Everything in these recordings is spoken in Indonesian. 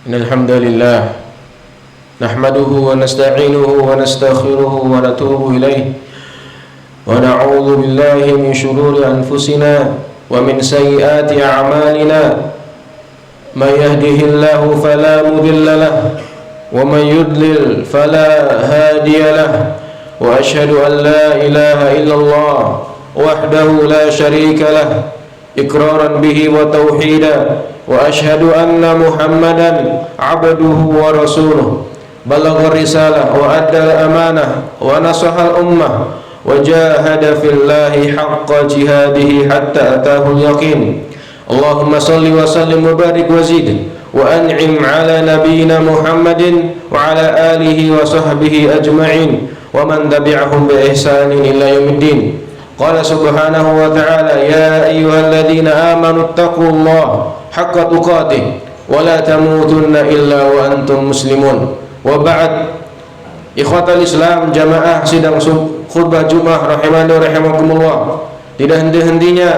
الحمد لله نحمده ونستعينه ونستغفره ونتوب إليه ونعوذ بالله من شرور أنفسنا ومن سيئات أعمالنا من يهده الله فلا مضل له ومن يضلل فلا هادي له وأشهد أن لا إله إلا الله وحده لا شريك له إقرارا به وتوحيدا وأشهد أن محمدا عبده ورسوله بلغ الرسالة وأدى الأمانة ونصح الأمة وجاهد في الله حق جهاده حتى أتاه اليقين اللهم صل وسلم وبارك وزد وأنعم على نبينا محمد وعلى آله وصحبه أجمعين ومن تبعهم بإحسان إلى يوم الدين قال سبحانه وتعالى يا أيها الذين آمنوا اتقوا الله حق تقاته ولا تموتن إلا وأنتم مسلمون وبعد ikhwatal Islam jamaah sidang khutbah Jumat rahimani wa rahimakumullah. Tidak henti-hentinya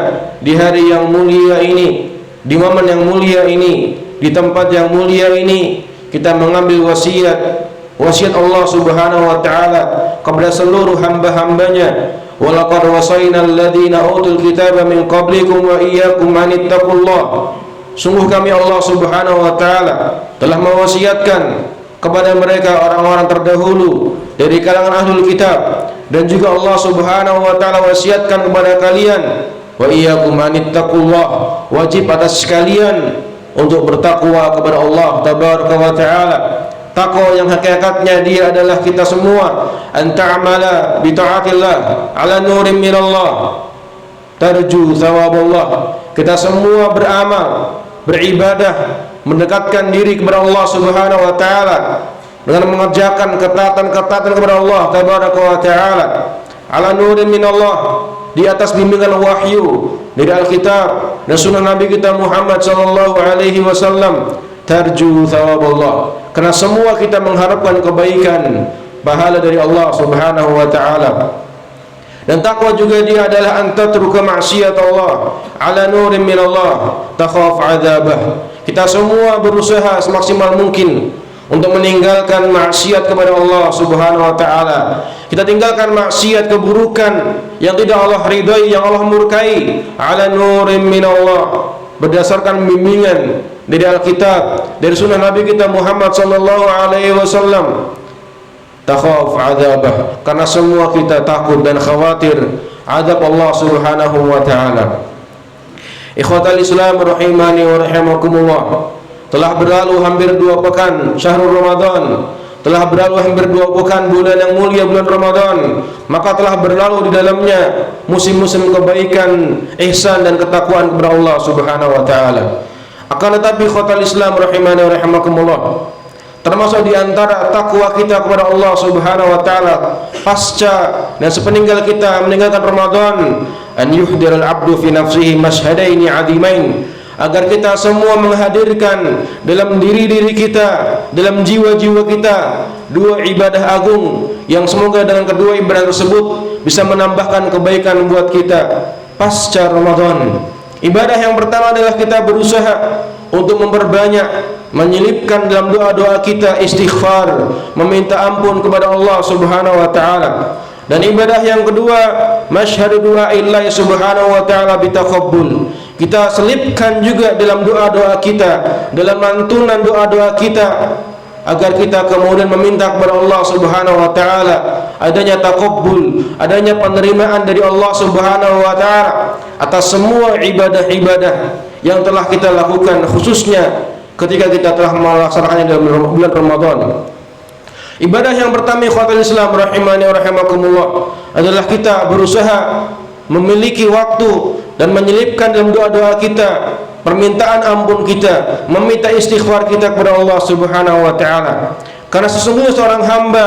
di hari yang mulia ini, di momen yang mulia ini, di tempat yang mulia ini, kita mengambil wasiat Allah Subhanahu wa taala kepada seluruh hamba-hambanya. Walaqad wasayna alladziina utul kitaba min qablikum wa iyyakum an ittaqullah. Sungguh kami Allah Subhanahu wa taala telah mewasiatkan kepada mereka orang-orang terdahulu dari kalangan ahlul kitab, dan juga Allah Subhanahu wa taala wasiatkan kepada kalian wa iyyakum an ittaqullah, wajib atas kalian untuk bertakwa kepada Allah tabaraka wa taala. Takwa yang hakikatnya dia adalah kita semua anta'amala bi ta'atillah ala nurim minallah tarju thawaballah. Kita semua beramal, beribadah, mendekatkan diri kepada Allah Subhanahu wa taala dengan mengerjakan ketaatan-ketaatan kepada Allah tabaraka wa taala ala nurim minallah, di atas bimbingan wahyu dari Alkitab dan sunnah Nabi kita Muhammad sallallahu alaihi wasallam. Tarju thawaballah, karena semua kita mengharapkan kebaikan, pahala dari Allah Subhanahu wa taala. Dan takwa juga dia adalah antatruka maksiat Allah ala nurim minallah takhaf adzabah. Kita semua berusaha semaksimal mungkin untuk meninggalkan maksiat kepada Allah Subhanahu wa taala. Kita tinggalkan maksiat, keburukan yang tidak Allah ridhai, yang Allah murkai, ala nurim minallah, berdasarkan bimbingan dari Alkitab, dari sunnah Nabi kita Muhammad sallallahu alaihi wasallam. Takhaf adzabah, karena semua kita takut dan khawatir azab Allah Subhanahu wa taala. Ikhwatal Islam rahimani wa rahimakumullah. Telah berlalu hampir 2 pekan Syahrul Ramadan, telah berlalu hampir 2 pekan bulan yang mulia, bulan Ramadan. Maka telah berlalu di dalamnya musim-musim kebaikan, ihsan dan ketakwaan kepada Allah Subhanahu wa taala. Akan tetapi ikhwatal Islam rahimani wa rahimakumullah, termasuk di antara takwa kita kepada Allah Subhanahu wa taala pasca dan sepeninggal kita meninggalkan Ramadan, an yuhdiral abdu fi nafsihi mashhadaini azimain, agar kita semua menghadirkan dalam diri-diri kita, dalam jiwa-jiwa kita 2 ibadah agung yang semoga dengan kedua ibadah tersebut bisa menambahkan kebaikan buat kita pasca Ramadan. Ibadah yang pertama adalah kita berusaha untuk memperbanyak menyelipkan dalam doa-doa kita istighfar, meminta ampun kepada Allah Subhanahu wa taala. Dan ibadah yang kedua, masyhadu du'aillahi subhanahu wa ta'ala bitaqabbul. Kita selipkan juga dalam doa-doa kita, dalam lantunan doa-doa kita, agar kita kemudian meminta kepada Allah Subhanahu wa taala adanya taqabbul, adanya penerimaan dari Allah Subhanahu wa taala atas semua ibadah-ibadah yang telah kita lakukan, khususnya ketika kita telah melaksanakannya dalam bulan Ramadan. Ibadah yang pertama ikhwatul Islam rahimani wa rahimakumullah adalah kita berusaha memiliki waktu dan menyelipkan dalam doa-doa kita permintaan ampun kita, meminta istighfar kita kepada Allah Subhanahu wa taala. Karena sesungguhnya seorang hamba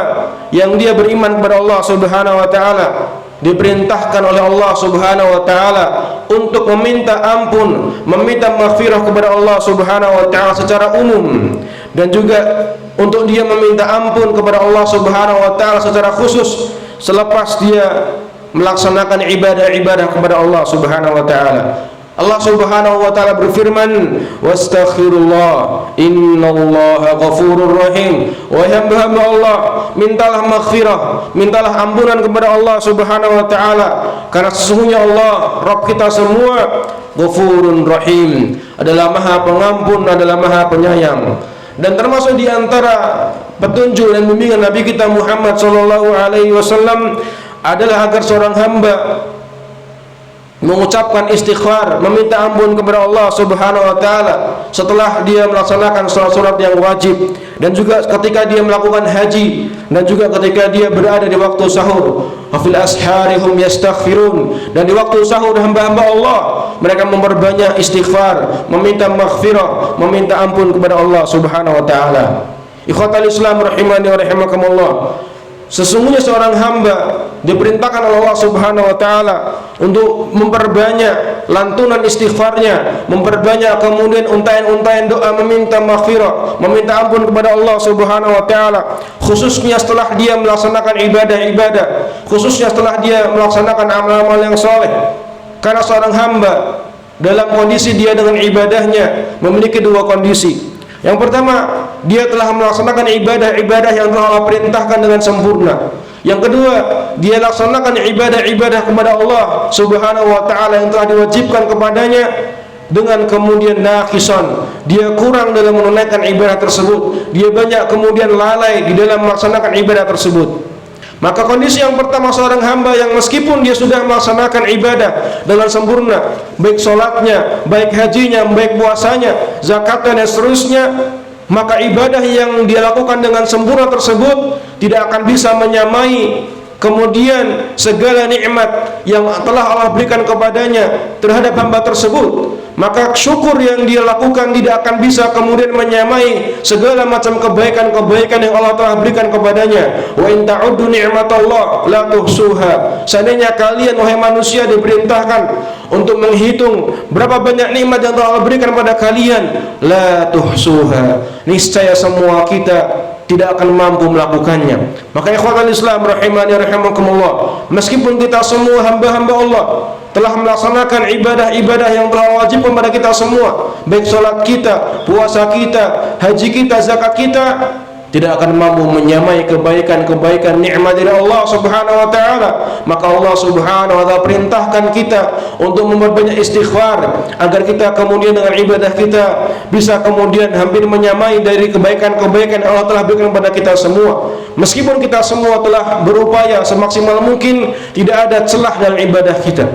yang dia beriman kepada Allah Subhanahu wa taala diperintahkan oleh Allah Subhanahu wa taala untuk meminta ampun, meminta maghfirah kepada Allah Subhanahu wa taala secara umum, dan juga untuk dia meminta ampun kepada Allah Subhanahu wa taala secara khusus selepas dia melaksanakan ibadah-ibadah kepada Allah Subhanahu wa taala. Allah Subhanahu wa taala berfirman, "Wastaghfirullah, innallaha ghafurur rahim." Wahai hamba-hamba Allah, mintalah maghfirah, mintalah ampunan kepada Allah Subhanahu wa taala, karena sesungguhnya Allah Rabb kita semua Ghafurun Rahim, adalah Maha Pengampun, adalah Maha Penyayang. Dan termasuk di antara petunjuk dan bimbingan Nabi kita Muhammad sallallahu alaihi wasallam adalah agar seorang hamba mengucapkan istighfar, meminta ampun kepada Allah Subhanahu wa taala setelah dia melaksanakan salat-salat yang wajib, dan juga ketika dia melakukan haji, dan juga ketika dia berada di waktu sahur. Wa fil ashari hum yastaghfirun, dan di waktu sahur hamba-hamba Allah mereka memperbanyak istighfar, meminta maghfirah, meminta ampun kepada Allah Subhanahu wa taala. Ikhwatal Islam rahimani wa rahimakumullah, sesungguhnya seorang hamba diperintahkan oleh Allah Subhanahu wa taala untuk memperbanyak lantunan istighfarnya, memperbanyak kemudian untayan-untayan doa meminta maghfirah, meminta ampun kepada Allah Subhanahu wa taala, khususnya setelah dia melaksanakan ibadah-ibadah, khususnya setelah dia melaksanakan amal-amal yang soleh. Karena seorang hamba dalam kondisi dia dengan ibadahnya memiliki dua kondisi. Yang pertama, dia telah melaksanakan ibadah-ibadah yang telah Allah perintahkan dengan sempurna. Yang kedua, dia laksanakan ibadah-ibadah kepada Allah Subhanahu wa taala yang telah diwajibkan kepadanya dengan kemudian naqisan. Dia kurang dalam menunaikan ibadah tersebut. Dia banyak kemudian lalai di dalam melaksanakan ibadah tersebut. Maka kondisi yang pertama seorang hamba yang meskipun dia sudah melaksanakan ibadah dengan sempurna, baik sholatnya, baik hajinya, baik puasanya, zakatnya dan seterusnya, maka ibadah yang dia lakukan dengan sempurna tersebut tidak akan bisa menyamai kemudian segala nikmat yang telah Allah berikan kepadanya terhadap hamba tersebut. Maka syukur yang dia lakukan tidak akan bisa kemudian menyamai segala macam kebaikan-kebaikan yang Allah telah berikan kepadanya. Wa in ta'uddu ni'matallah la tuhsuha. Seandainya kalian wahai manusia diperintahkan untuk menghitung berapa banyak nikmat yang telah Allah berikan kepada kalian, la tuhsuha, niscaya semua kita tidak akan mampu melakukannya. Maka ikhwatal Islam rahimani rahimakumullah, meskipun kita semua hamba-hamba Allah telah melaksanakan ibadah-ibadah yang telah wajib kepada kita semua, baik salat kita, puasa kita, haji kita, zakat kita, tidak akan mampu menyamai kebaikan-kebaikan nikmat dari Allah Subhanahu wa taala. Maka Allah Subhanahu wa taala perintahkan kita untuk memperbanyak istighfar agar kita kemudian dengan ibadah kita bisa kemudian hampir menyamai dari kebaikan-kebaikan yang Allah telah berikan kepada kita semua. Meskipun kita semua telah berupaya semaksimal mungkin, tidak ada celah dalam ibadah kita.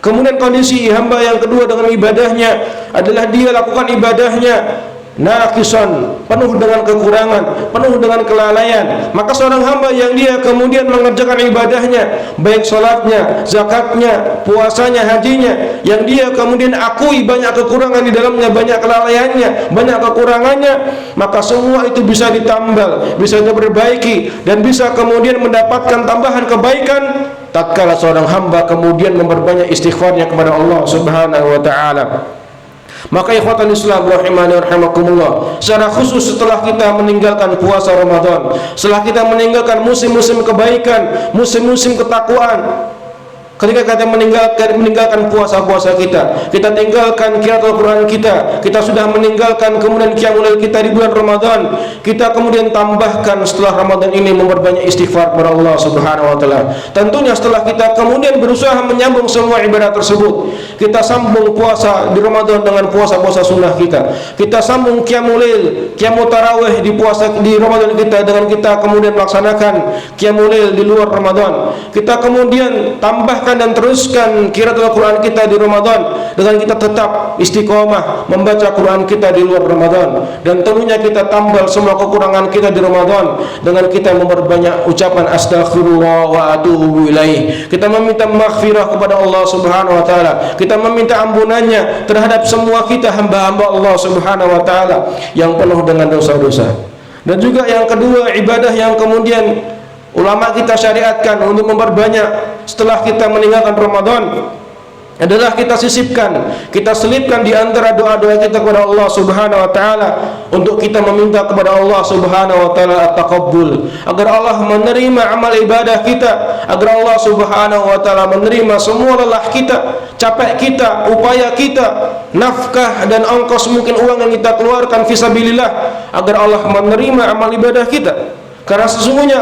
Kemudian kondisi hamba yang kedua dengan ibadahnya adalah dia lakukan ibadahnya naqisan, penuh dengan kekurangan, penuh dengan kelalaian. Maka seorang hamba yang dia kemudian mengerjakan ibadahnya, baik sholatnya, zakatnya, puasanya, hajinya, yang dia kemudian akui banyak kekurangan di dalamnya, banyak kelalaiannya, banyak kekurangannya, maka semua itu bisa ditambal, bisa diperbaiki, dan bisa kemudian mendapatkan tambahan kebaikan tatkala seorang hamba kemudian memperbanyak istighfarnya kepada Allah Subhanahu wa taala. Maka ikhwatan Islam rahimani rahimakumullah, secara khusus setelah kita meninggalkan puasa Ramadan, setelah kita meninggalkan musim-musim kebaikan, musim-musim ketakwaan, ketika kita meninggalkan puasa-puasa kita tinggalkan qiraatul Quran kita sudah meninggalkan kemudian qiyamul lail kita di bulan Ramadan, kita kemudian tambahkan setelah Ramadan ini memperbanyak istighfar kepada Allah Subhanahu wa taala. Tentunya setelah kita kemudian berusaha menyambung semua ibadah tersebut, kita sambung puasa di Ramadan dengan puasa-puasa sunnah kita sambung qiyamul lail, qiyamul tarawih di puasa di Ramadan kita dengan kita kemudian melaksanakan qiyamul lail di luar Ramadan, kita kemudian tambahkan dan teruskan qiraatul Quran kita di Ramadan dengan kita tetap istiqomah membaca Quran kita di luar Ramadan, dan tentunya kita tambal semua kekurangan kita di Ramadan dengan kita memperbanyak ucapan astaghfirullah wa atubu ilaih. Kita meminta maghfirah kepada Allah Subhanahu wa taala, kita meminta ampunannya terhadap semua kita hamba-hamba Allah Subhanahu wa taala yang penuh dengan dosa-dosa. Dan juga yang kedua, ibadah yang kemudian ulama kita syariatkan untuk memperbanyak setelah kita meninggalkan Ramadan adalah kita sisipkan, kita selipkan di antara doa-doa kita kepada Allah Subhanahu wa taala untuk kita meminta kepada Allah Subhanahu wa taala at-taqabbul, agar Allah menerima amal ibadah kita, agar Allah Subhanahu wa taala menerima semua lelah kita, capek kita, upaya kita, nafkah dan ongkos mungkin uang yang kita keluarkan fisabilillah agar Allah menerima amal ibadah kita. Karena sesungguhnya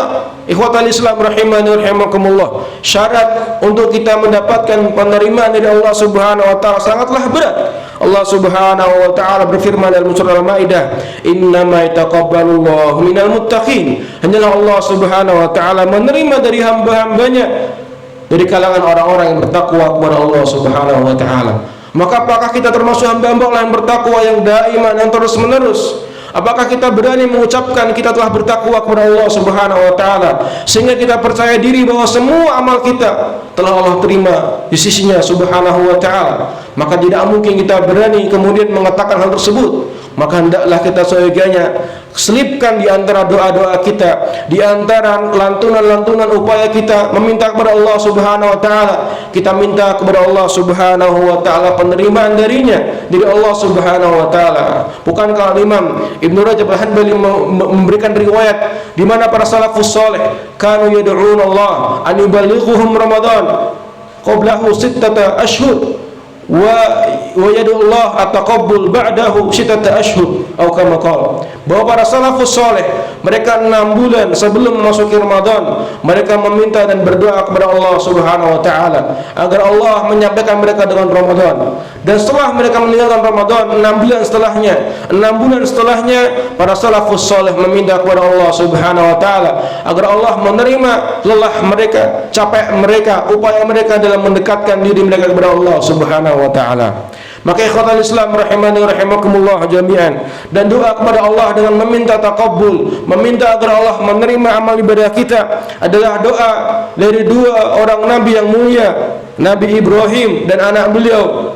ikhwatal Islam rahimani wa rahimakumullah, syarat untuk kita mendapatkan penerimaan dari Allah Subhanahu wa taala sangatlah berat. Allah Subhanahu wa taala berfirman dalam surah Al-Maidah, "Innama yataqabbalullahu minal muttaqin." Hanyalah Allah Subhanahu wa taala menerima dari hamba-hambanya dari kalangan orang-orang yang bertakwa kepada Allah Subhanahu wa taala. Maka apakah kita termasuk hamba-hamba Allah yang bertakwa yang daiman, yang terus-menerus? Apakah kita berani mengucapkan kita telah bertakwa kepada Allah Subhanahu wa taala sehingga kita percaya diri bahwa semua amal kita telah Allah terima di sisinya Subhanahu wa taala? Maka tidak mungkin kita berani kemudian mengatakan hal tersebut. Maka hendaklah kita seyogianya selipkan di antara doa-doa kita, di antara lantunan-lantunan upaya kita meminta kepada Allah Subhanahu wa taala. Kita minta kepada Allah Subhanahu wa taala penerimaan darinya, dari Allah Subhanahu wa taala. Bukankah Imam Ibnu Rajab Al-Hanbali memberikan riwayat di mana para salafus saleh kanu yad'un Allah an yuballighuhum Ramadan qablahu 6 ashhur wa yad'u Allah at-taqabbul ba'dahu 6 ashhur atau kama qala, bahwa para salafus saleh mereka 6 bulan sebelum memasuki Ramadan mereka meminta dan berdoa kepada Allah Subhanahu wa taala agar Allah menyampaikan mereka dengan Ramadan. Dan setelah mereka meninggalkan Ramadan 6 bulan setelahnya para salafus saleh meminta kepada Allah Subhanahu wa taala agar Allah menerima lelah mereka, capek mereka, upaya mereka dalam mendekatkan diri mereka kepada Allah Subhanahu wa taala. Maka ikhwatal Islam rahimani wa rahimakumullah jami'an, dan doa kepada Allah dengan meminta taqabbul, meminta agar Allah menerima amal ibadah kita adalah doa dari 2 orang nabi yang mulia, Nabi Ibrahim dan anak beliau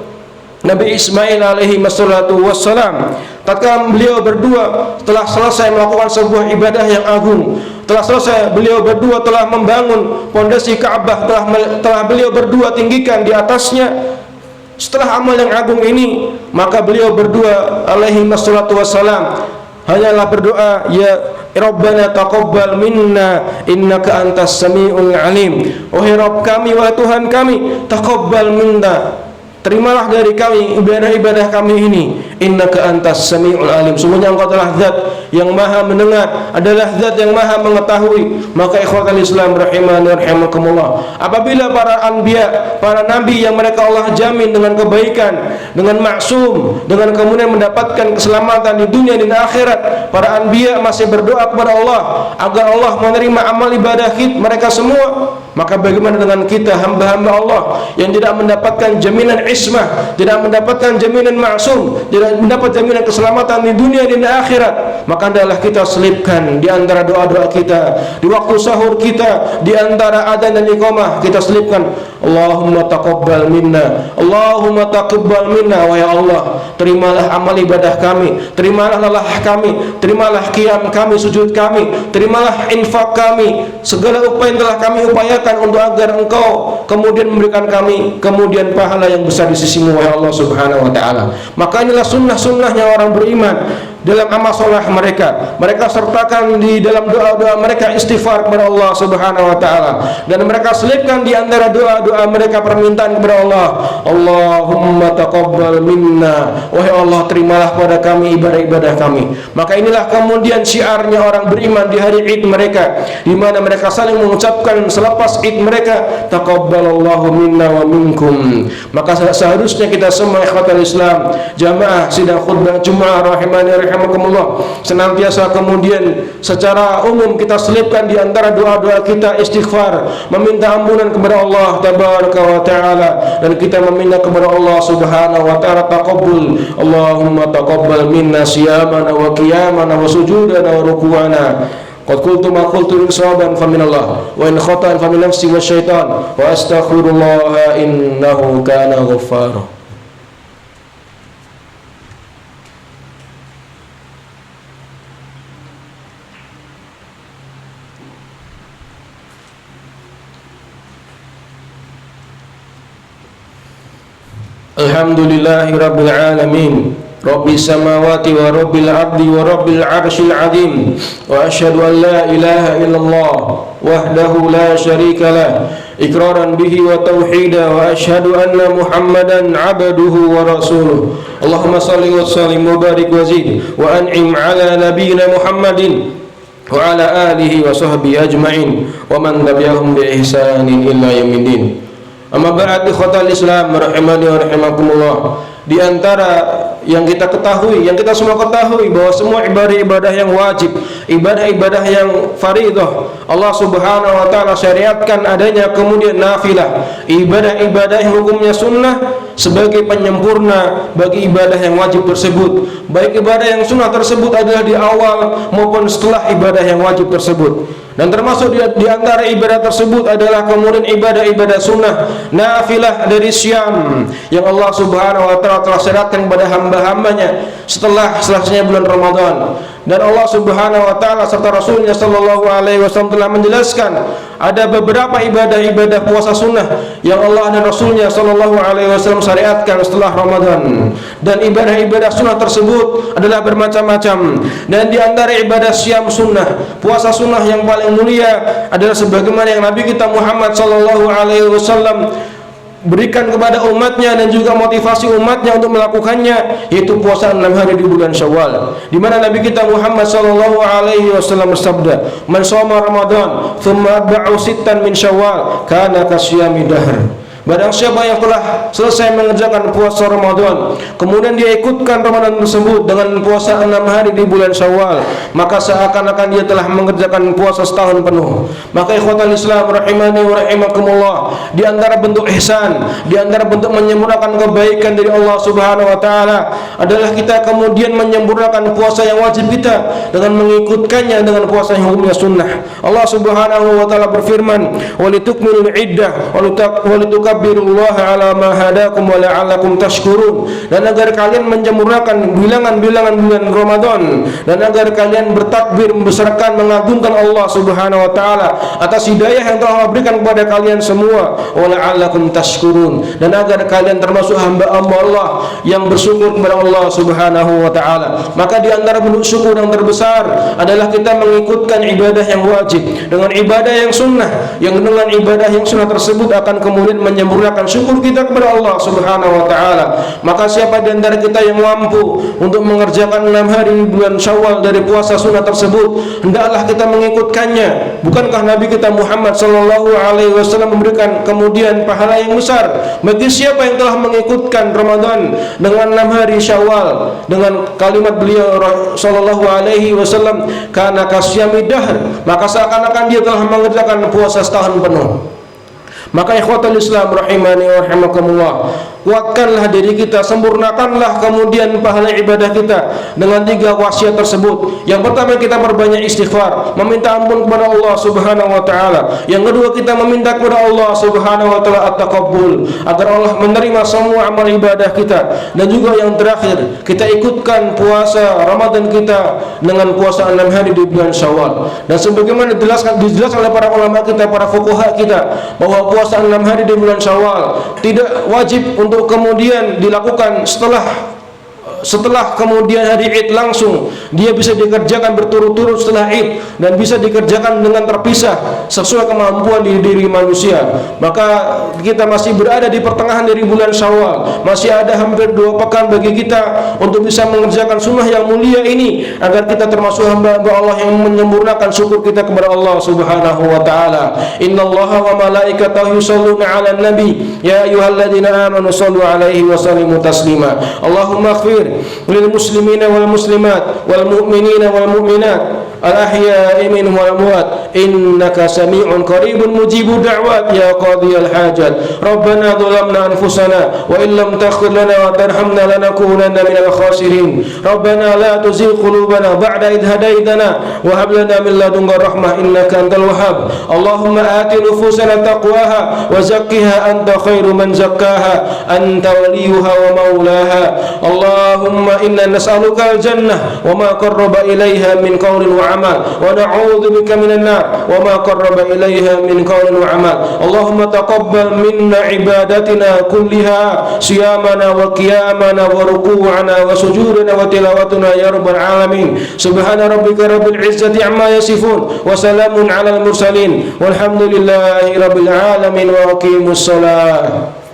Nabi Ismail alaihi wassalatu wassalam. Tatkala beliau berdua telah selesai melakukan sebuah ibadah yang agung, telah selesai beliau berdua telah membangun pondasi Ka'bah, telah beliau berdua tinggikan di atasnya. Setelah amal yang agung ini, maka beliau berdua alaihi wassalatu wassalam hanyalah berdoa, ya Rabbana taqabbal minna innaka antas samiul alim. Wahai Rabb kami, wahai Tuhan kami, taqabbal minna, terimalah dari kami ibadah-ibadah kami ini, innaka antas samiul alim, sungguhnya engkau adalah zat yang maha mendengar, adalah zat yang maha mengetahui. Maka ikhwatal Islam rahimani wa rahimakumullah, apabila para anbiya, para nabi yang mereka Allah jamin dengan kebaikan, dengan maksum, dengan kemudian mendapatkan keselamatan di dunia dan akhirat, para anbiya masih berdoa kepada Allah agar Allah menerima amal ibadah mereka semua, maka bagaimana dengan kita hamba-hamba Allah yang tidak mendapatkan jaminan ismah, tidak mendapatkan jaminan maksum, tidak mendapat jaminan keselamatan di dunia dan di akhirat? Maka adalah kita selipkan di antara doa-doa kita, di waktu sahur kita, di antara adzan dan iqamah kita selipkan, Allahumma taqabbal minna, Allahumma taqabbal minna. Wahai Allah, terimalah amal ibadah kami, terimalah lelah kami, terimalah qiyam kami, sujud kami, terimalah infak kami, segala upaya yang telah kami upayakan untuk agar Engkau kemudian memberikan kami kemudian pahala yang besar di sisimu, wahai Allah Subhanahu wa taala. Maka inilah sunnah-sunnahnya orang beriman dalam amal soleh mereka. Mereka sertakan di dalam doa-doa mereka istighfar kepada Allah Subhanahu wa taala, dan mereka selipkan di antara doa-doa mereka permintaan kepada Allah, Allahumma taqabbal minna, wahai Allah terimalah pada kami ibadah-ibadah kami. Maka inilah kemudian syiarnya orang beriman di hari Id mereka, di mana mereka saling mengucapkan selepas Id mereka, taqabbalallahu minna wa minkum. Maka seharusnya kita semua ikhwatal Islam, jamaah sidang khutbah Jumat rahimani rahimakumullah, senantiasa kemudian secara umum kita selipkan di antara doa-doa kita istighfar, meminta ampunan kepada Allah tabaraka wa taala, dan kita meminta kepada Allah Subhanahu wa taala taqabbul, Allahumma taqabbal minna siyamana wa qiyamana wa sujudana wa ruku'ana. Qad qultu ma qultu sawaban fa min Allah wa in khata'an fa min nafsi wa syaitan wa astaghfirullah innahu kana ghaffara. Alhamdulillahi rabbil alamin, Rabbis samawati wa rabbil ardi wa rabbil arshil azim, wa asyhadu an la ilaha illallah wahdahu la syarika lah, iqraran bihi wa tauhida, wa asyhadu anna Muhammadan abduhu wa rasuluh. Allahumma salli wa sallim wa barik wa zid wa an'im ala nabiyyina Muhammadin wa ala alihi wa sahbihi ajma'in wa man tabi'ahum bi ihsanin illa yaumiddin. Amma ba'd, ikhwatal Islam rahimani wa rahimakumullah. Di antara yang kita ketahui, yang kita semua ketahui, bahwa semua ibadah-ibadah yang wajib, ibadah-ibadah yang fardhah, Allah Subhanahu wa taala syariatkan adanya kemudian nafilah, ibadah-ibadah yang hukumnya sunnah sebagai penyempurna bagi ibadah yang wajib tersebut. Baik ibadah yang sunnah tersebut adalah di awal maupun setelah ibadah yang wajib tersebut. Dan termasuk di antara ibadah tersebut adalah kemudian ibadah-ibadah sunnah nafilah dari syam yang Allah Subhanahu wa taala telah syaratkan kepada hamba-hambanya setelah selesainya bulan Ramadan. Dan Allah Subhanahu wa taala serta Rasulnya sallallahu alaihi wasallam telah menjelaskan ada beberapa ibadah-ibadah puasa sunnah yang Allah dan Rasulnya sallallahu alaihi wasallam syariatkan setelah Ramadan. Dan ibadah-ibadah sunnah tersebut adalah bermacam-macam. Dan di antara ibadah syam sunnah, puasa sunnah yang paling mulia adalah sebagaimana yang Nabi kita Muhammad sallallahu alaihi wasallam berikan kepada umatnya dan juga motivasi umatnya untuk melakukannya, yaitu puasa 6 hari di bulan Syawal, di mana Nabi kita Muhammad sallallahu alaihi wasallam bersabda, "Man shoma Ramadan tsumma atba'ahu sittan min Syawal kana kasyami dahr." Barang siapa yang telah selesai mengerjakan puasa Ramadan, kemudian dia ikutkan Ramadan tersebut dengan puasa 6 hari di bulan Syawal, maka seakan-akan dia telah mengerjakan puasa setahun penuh. Maka ikhwatal Islam rahimani wa rahimakumullah, di antara bentuk ihsan, di antara bentuk menyempurnakan kebaikan dari Allah Subhanahu wa taala adalah kita kemudian menyempurnakan puasa yang wajib kita dengan mengikutkannya dengan puasa yang hukumnya sunnah. Allah Subhanahu wa taala berfirman, "Walitukmilul iddah walitukabirullaha ala ma hadakum wa la'allakum tashkurun." Dan agar kalian menyempurnakan bilangan-bilangan bulan Ramadan, dan agar kalian bertakbir, membesarkan, mengagungkan Allah Subhanahu wa taala atas hidayah yang telah Allah berikan kepada kalian semua, wa la'allakum tashkurun, dan agar kalian termasuk hamba-hamba Allah yang bersyukur kepada Allah Subhanahu wa taala. Maka di antara bentuk syukur yang terbesar adalah kita mengikutkan ibadah yang wajib dengan ibadah yang sunnah, yang dengan ibadah yang sunnah tersebut akan kemudian menyempurnakan syukur kita kepada Allah Subhanahu wa taala. Maka siapa di antara kita yang mampu untuk mengerjakan 6 hari bulan Syawal dari puasa sunnah tersebut, hendaklah kita mengikutkannya. Bukankah Nabi kita Muhammad sallallahu alaihi wasallam memberikan kemudian pahala yang besar bagi siapa yang telah mengikutkan Ramadan dengan 6 hari Syawal, dengan kalimat beliau sallallahu alaihi wasallam, kana kasyami dahr, maka seakan-akan dia telah mengerjakan puasa setahun penuh. Maka ikhwatul Islam rahimani wa rahimakumullah, kuatkanlah diri kita, sempurnakanlah kemudian pahala ibadah kita dengan 3 wasiat tersebut. Yang pertama, kita berbanyak istighfar, meminta ampun kepada Allah Subhanahu wa taala. Yang kedua, kita meminta kepada Allah Subhanahu wa taala at-taqabbul, agar Allah menerima semua amal ibadah kita. Dan juga yang terakhir, kita ikutkan puasa Ramadan kita dengan puasa 6 hari di bulan Syawal. Dan sebagaimana dijelaskan oleh para ulama kita, para fuqaha kita, bahwa puasa 6 hari di bulan Syawal tidak wajib untuk kemudian dilakukan setelah kemudian hari Id langsung. Dia bisa dikerjakan berturut-turut setelah Id, dan bisa dikerjakan dengan terpisah sesuai kemampuan diri manusia. Maka kita masih berada di pertengahan dari bulan Syawal, masih ada hampir 2 pekan bagi kita untuk bisa mengerjakan sunnah yang mulia ini, agar kita termasuk hamba-hamba Allah yang menyempurnakan syukur kita kepada Allah Subhanahu wa taala. Innallaha wa malaikatahu yusholluna 'alan nabi ya ayyuhalladzina amanu shallu 'alaihi wa sallimu taslima. Allahumma ighfir lil muslimina wal muslimat wal mu'minina wal mu'minat al-ahya'i minhum wal amwat innaka sami'un qaribun mujibu da'wat ya qadiyal hajat. Rabbana dhalamna anfusana wa illam taghfir lana wa tarhamna lanakunanna minal khasirin. Rabbana la tuzigh qulubana ba'da idh hadaytana wa hab lana min ladunka rahmah innaka antal wahhab. Allahumma ati nufusana taqwaha wa zakkiha anta khairu man zakkaha anta waliyuha wa maulaha. Allah Allahumma inna nas'aluka al-jannah wa ma qarraba ilaiha min qawlin wa amal, wa na'udzubika minan nar wa ma qarraba ilaiha min qawlin wa amal. Allahumma taqabbal minna ibadatina kulliha, siyamana wa qiyamana wa ruku'ana wa sujudana wa tilawatuna ya rabbal alamin. Subhana rabbika rabbil izzati amma yasifun wa salamun alal mursalin walhamdulillahi rabbil alamin wa aqimus salat.